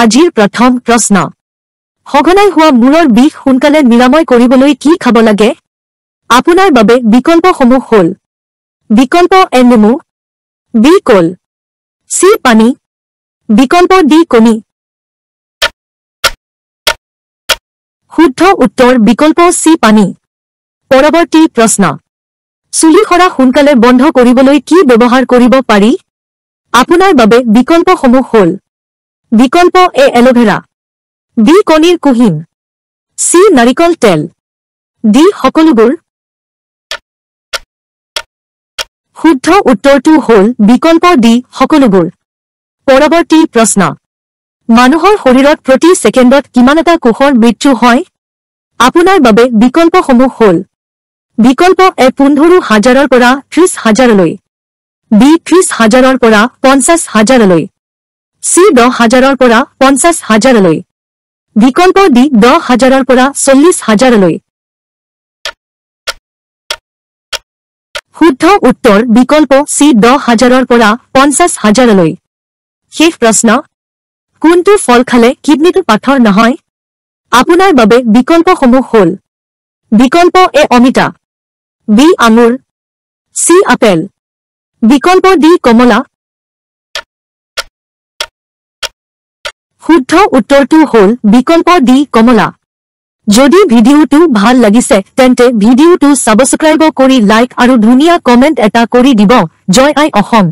আজিৰ প্ৰথম প্ৰশ্ন সঘনাই হোৱা মূৰৰ বিষ সোনকালে নিৰাময় কৰিবলৈ কি খাব লাগে আপোনাৰ বাবে বিকল্পসমূহ হ'ল বিকল্প এ নেমু বি কল সি পানী বিকল্প ডি কণী শুদ্ধ উত্তৰ বিকল্প সি পানী পৰৱৰ্তী প্ৰশ্ন চুলি সৰা সোনকালে বন্ধ কৰিবলৈ কি ব্যৱহাৰ কৰিব পাৰি আপোনাৰ বাবে বিকল্পসমূহ হ'ল বিকল্প এ এলোভেৰা বি কণীৰ কুহিম সি নাৰিকল তেল ডি সকলোবোৰ শুদ্ধ উত্তৰটো হ'ল বিকল্প ডি সকলোবোৰ পৰৱৰ্তী প্ৰশ্ন মানুহৰ শৰীৰত প্ৰতি ছেকেণ্ডত কিমানটা কোষৰ মৃত্যু হয় আপোনাৰ বাবে বিকল্পসমূহ হ'ল বিকল্প এ 15,000ৰ পৰা 30,000লৈ বি 30,000ৰ পৰা 50,000লৈ সি 10,000ৰ পৰা 50,000লৈ বিকল্প ডি 10,000ৰ পৰা 40,000লৈ শুদ্ধ উত্তৰ বিকল্প সি 10,000ৰ পৰা 50,000লৈ শেষ প্ৰশ্ন কোনটো ফল খালে কিডনীটো পাথৰ নহয় আপোনাৰ বাবে বিকল্পসমূহ হ'ল বিকল্প এ অমিতা বি আঙুৰ সি আপেল বিকল্প ডি কমলা শুদ্ধ উত্তৰটো হ'ল বিকল্প ডি কমলা যদি ভিডিওটো ভাল লাগিছে তেন্তে ভিডিওটো সাবস্ক্ৰাইব কৰি লাইক আৰু ধুনীয়া কমেন্ট এটা কৰি দিব জয় আই অসম।